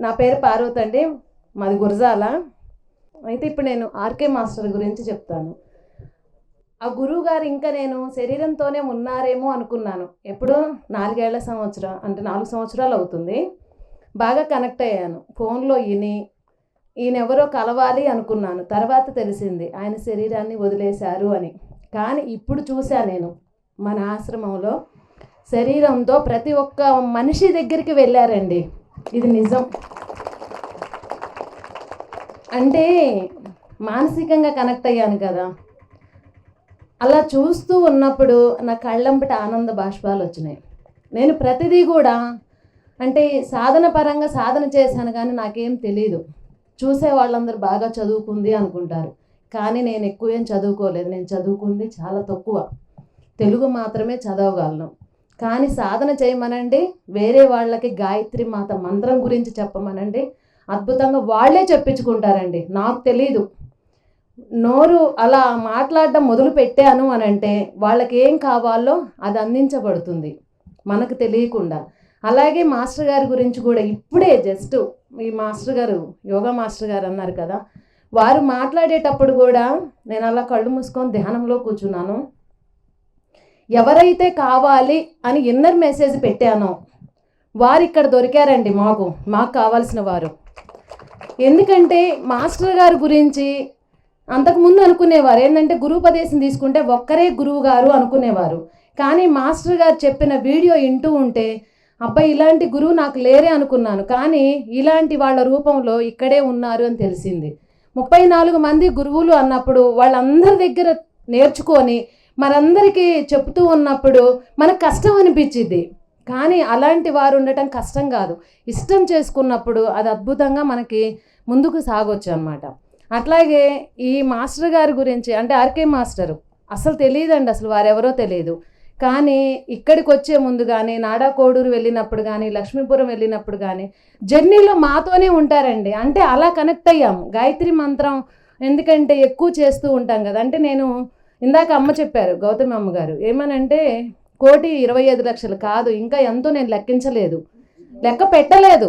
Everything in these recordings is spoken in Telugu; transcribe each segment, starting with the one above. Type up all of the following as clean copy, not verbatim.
నా పేరు పార్వతి అండి, మాది గురజాల. అయితే ఇప్పుడు నేను ఆర్కే మాస్టర్ గురించి చెప్తాను. ఆ గురువు గారు ఇంకా నేను శరీరంతోనే ఉన్నారేమో అనుకున్నాను. ఎప్పుడు 4 సంవత్సరాలు అవుతుంది. బాగా కనెక్ట్ అయ్యాను. ఫోన్లో ఈయనెవరో కలవాలి అనుకున్నాను. తర్వాత తెలిసింది ఆయన శరీరాన్ని వదిలేశారు అని. కానీ ఇప్పుడు చూసా నేను మన ఆశ్రమంలో శరీరంతో ప్రతి ఒక్క మనిషి దగ్గరికి వెళ్ళారండి. ఇది నిజం. అంటే మానసికంగా కనెక్ట్ అయ్యాను కదా, అలా చూస్తూ ఉన్నప్పుడు నా కళ్ళంబట ఆనంద బాష్పాలు వచ్చినాయి. నేను ప్రతిదీ కూడా అంటే సాధన పరంగా సాధన చేశాను కానీ నాకేం తెలీదు. చూసే వాళ్ళందరూ బాగా చదువుకుంది అనుకుంటారు, కానీ నేను ఎక్కువ ఏం చదువుకోలేదు. నేను చదువుకుంది చాలా తక్కువ, తెలుగు మాత్రమే చదవగలను. కానీ సాధన చేయమనండి, వేరే వాళ్ళకి గాయత్రి మాత మంత్రం గురించి చెప్పమనండి, అద్భుతంగా వాళ్ళే చెప్పించుకుంటారండి. నాకు తెలీదు. నోరు అలా మాట్లాడడం మొదలు పెట్టాను అని అంటే వాళ్ళకి ఏం కావాలో అది అందించబడుతుంది మనకు తెలియకుండా. అలాగే మాస్టర్ గారి గురించి కూడా ఇప్పుడే జస్ట్ ఈ మాస్టర్ గారు, యోగా మాస్టర్ గారు అన్నారు కదా, వారు మాట్లాడేటప్పుడు కూడా నేను అలా కళ్ళు మూసుకొని ధ్యానంలో కూర్చున్నాను. ఎవరైతే కావాలి అని ఇన్నర్ మెసేజ్ పెట్టానో వారు ఇక్కడ దొరికారండి. మాకు కావాల్సిన వారు. ఎందుకంటే మాస్టర్ గారి గురించి అంతకుముందు అనుకునేవారు ఏంటంటే గురువుపదేశం తీసుకుంటే ఒక్కరే గురువు గారు అనుకునేవారు. కానీ మాస్టర్ గారు చెప్పిన వీడియో వింటూ ఉంటే అబ్బాయి ఇలాంటి గురువు నాకు లేరే అనుకున్నాను. కానీ ఇలాంటి వాళ్ళ రూపంలో ఇక్కడే ఉన్నారు అని తెలిసింది. 34 మంది గురువులు అన్నప్పుడు వాళ్ళందరి దగ్గర నేర్చుకొని మనందరికీ చెప్తూ ఉన్నప్పుడు మనకు కష్టం అనిపించింది. కానీ అలాంటి వారు ఉండటం కష్టం కాదు, ఇష్టం చేసుకున్నప్పుడు అది అద్భుతంగా మనకి ముందుకు సాగొచ్చు అన్నమాట. అట్లాగే ఈ మాస్టర్ గారి గురించి అంటే ఆర్కే మాస్టరు అసలు తెలియదండి, అసలు వారెవరో తెలియదు. కానీ ఇక్కడికి వచ్చే ముందు కానీ నాడా కోడూరు వెళ్ళినప్పుడు కానీ లక్ష్మీపురం వెళ్ళినప్పుడు కానీ జర్నీలో మాతోనే ఉంటారండి. అంటే అలా కనెక్ట్ అయ్యాము. గాయత్రి మంత్రం ఎందుకంటే ఎక్కువ చేస్తూ ఉంటాం కదా. అంటే నేను ఇందాక అమ్మ చెప్పారు, గౌతమి అమ్మగారు ఏమనంటే 1,25,00,000 కాదు, ఇంకా ఎంతో నేను లెక్కించలేదు, లెక్క పెట్టలేదు,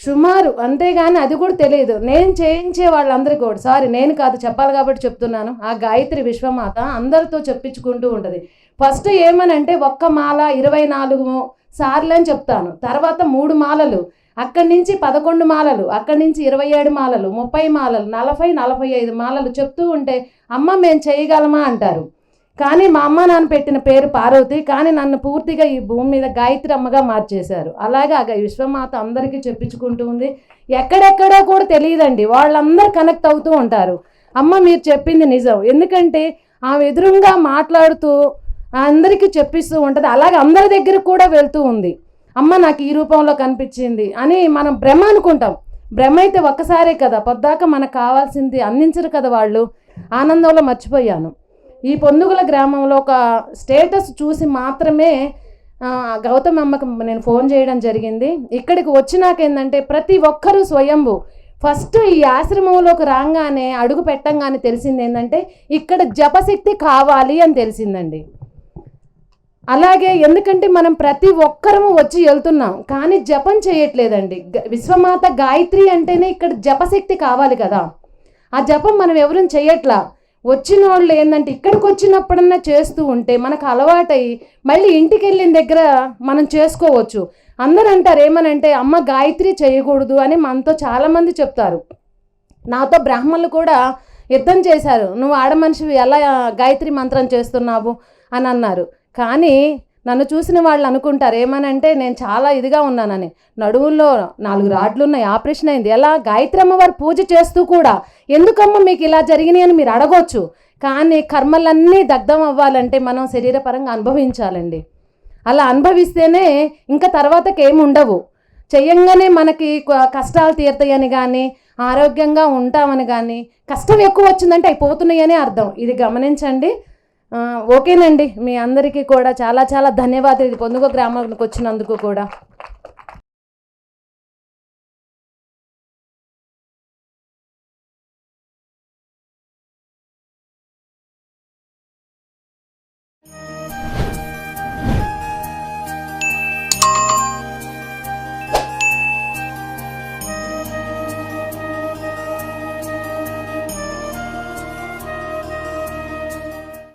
సుమారు. అంతేగాని అది కూడా తెలియదు. నేను చేయించే వాళ్ళందరికీ కూడా నేను కాదు చెప్పాలి కాబట్టి చెప్తున్నాను. ఆ గాయత్రి విశ్వమాత అందరితో చెప్పించుకుంటూ ఉంటుంది. ఫస్ట్ ఏమనంటే ఒక్క మాల 24 సార్లు అని చెప్తాను, తర్వాత 3 మాలలు, అక్కడి నుంచి 11 మాలలు, అక్కడి నుంచి 27 మాలలు, 30 మాలలు, 40, 45 మాలలు చెప్తూ ఉంటే అమ్మ మేము చేయగలమా అంటారు. కానీ మా అమ్మ నాన్న పెట్టిన పేరు పార్వతి, కానీ నన్ను పూర్తిగా ఈ భూమి మీద గాయత్రి అమ్మగా మార్చేశారు. అలాగే ఆ విశ్వమాత అందరికీ చెప్పించుకుంటూ ఉంది. ఎక్కడెక్కడో కూడా తెలియదండి, వాళ్ళందరూ కనెక్ట్ అవుతూ ఉంటారు. అమ్మ మీరు చెప్పింది నిజం, ఎందుకంటే ఆమె ఎదురుగా మాట్లాడుతూ అందరికీ చెప్పిస్తూ ఉంటుంది. అలాగే అందరి దగ్గరకు కూడా వెళ్తూ ఉంది. అమ్మ నాకు ఈ రూపంలో కనిపించింది అని మనం భ్రమ అనుకుంటాం. భ్రమ అయితే ఒక్కసారే కదా, పొద్దాక మనకు కావాల్సింది అందించరు కదా వాళ్ళు. ఆనందంలో మర్చిపోయాను. ఈ పొందుగుల గ్రామంలో ఒక స్టేటస్ చూసి మాత్రమే గౌతమి అమ్మకు నేను ఫోన్ చేయడం జరిగింది. ఇక్కడికి వచ్చినాక ఏంటంటే ప్రతి ఒక్కరూ స్వయంభూ. ఫస్ట్ ఈ ఆశ్రమంలోకి రాగానే అడుగు పెట్టంగానే తెలిసింది ఏంటంటే ఇక్కడ జపశక్తి కావాలి అని తెలిసిందండి. అలాగే ఎందుకంటే మనం ప్రతి ఒక్కరము వచ్చి వెళ్తున్నాం కానీ జపం చేయట్లేదండి. విశ్వమాత గాయత్రి అంటేనే ఇక్కడ జపశక్తి కావాలి కదా, ఆ జపం మనం ఎవరూ చేయట్లా. వచ్చిన వాళ్ళు ఏంటంటే ఇక్కడికి వచ్చినప్పుడన్నా చేస్తూ ఉంటే మనకు అలవాటై మళ్ళీ ఇంటికి వెళ్ళిన దగ్గర మనం చేసుకోవచ్చు. అందరూ అంటారు ఏమనంటే అమ్మ గాయత్రి చేయకూడదు అని మనతో చాలామంది చెప్తారు. నాతో బ్రాహ్మణులు కూడా యుద్ధం చేశారు, నువ్వు ఆడమనిషివి ఎలా గాయత్రి మంత్రం చేస్తున్నావు అని అన్నారు. కానీ నన్ను చూసిన వాళ్ళు అనుకుంటారు ఏమనంటే నేను చాలా ఇదిగా ఉన్నానని. నడువుల్లో 4 రాడ్లు ఉన్నాయి, ఆపరేషన్ అయింది. ఎలా గాయత్రి అమ్మవారు పూజ చేస్తూ కూడా ఎందుకమ్మ మీకు ఇలా జరిగినాయి అని మీరు అడగొచ్చు. కానీ కర్మలన్నీ దగ్ధం అవ్వాలంటే మనం శరీరపరంగా అనుభవించాలండి. అలా అనుభవిస్తేనే ఇంకా తర్వాతకి ఏమి ఉండవు. చెయ్యంగానే మనకి కష్టాలు తీరుతాయని కానీ ఆరోగ్యంగా ఉంటామని కానీ, కష్టం ఎక్కువ వచ్చిందంటే అవి పోతున్నాయని అర్థం. ఇది గమనించండి. ఓకేనండి, మీ అందరికీ కూడా చాలా చాలా ధన్యవాదాలు ఇది పొందుగో గ్రామానికి వచ్చినందుకు కూడా.